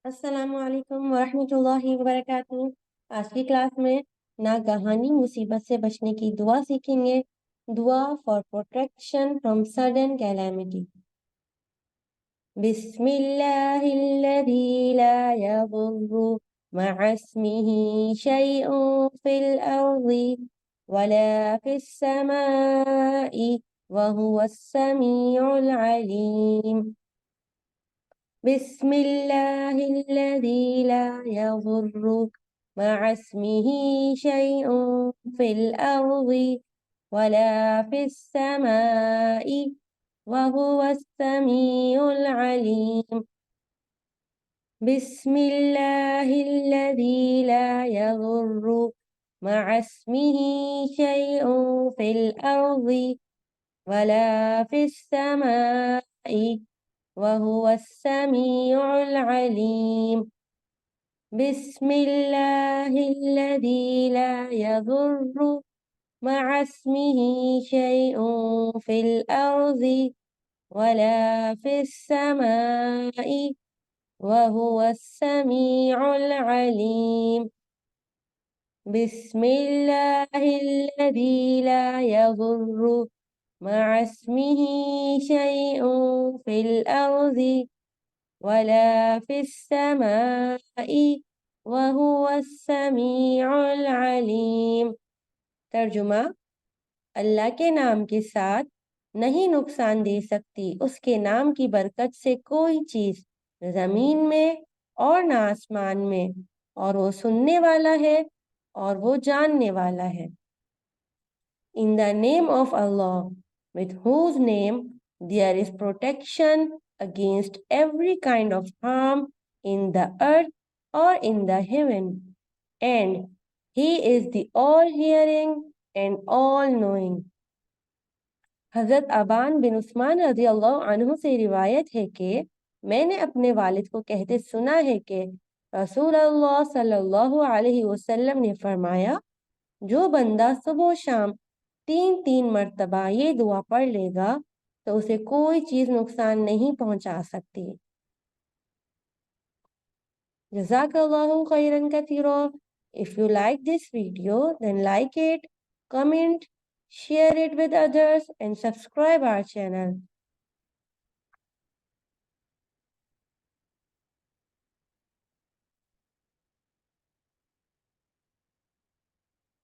अस्सलामु अलैकुम वरहमतुल्लाहि वबरकातुहू। आज की क्लास में नागहानी मुसीबत से बचने की दुआ सीखेंगे। दुआ for protection from sudden calamity. बिस्मिल्लाहिल्लज़ी ला यदुर्रु मअ इस्मिही शैउन फिल अर्ज़ि वला फिस समाई वहुवस समीउल अलीम। बिस्मिल्लाहिल्लज़ी ला यदुर्रु मअ इस्मिही शैउन फिल अर्ज़ि वला फिस समाई वहुवस समीउल अलीम। बिस्मिल्लाहिल्लज़ी ला यदुर्रु मअ इस्मिही शैउन फिल अर्ज़ि वला फिस समाई वहुवस समीउल अलीम। बिस्मिल्लाहिल्लज़ी ला यदुर्रु मअ इस्मिही शैउन फिल अर्ज़ि वला फिस समाई वहुवस समीउल अलीम। बिस्मिल्लाहिल्लज़ी ला यदुर्रु मअ इस्मिही शैउन फिल अर्ज़ि वला फिस समाई वहुवस समीउल अलीम। तर्जुमा। अल्लाह के नाम के साथ नहीं नुकसान दे सकती उसके नाम की बरकत से कोई चीज, जमीन में और न आसमान में, और वो सुनने वाला है और वो जानने वाला है। In the name of Allah, with whose name there is protection against every kind of harm in the earth or in the heaven, and He is the all-hearing and all-knowing। हज़रत अबान बिन उस्मान रज़ी अल्लाह अन्हु से रिवायत है कि मैंने अपने वालिद को कहते सुना है कि रसूल अल्लाह सल्लल्लाहु अलैहि वसल्लम ने फरमाया, जो बंदा सुबह शाम 3 मरतबा ये दुआ पढ़ लेगा तो उसे कोई चीज नुकसान नहीं पहुंचा सकती। जज़ाकल्लाहु खैरन कसीरा। If you like this video, then like it, comment, share it with others and subscribe our channel.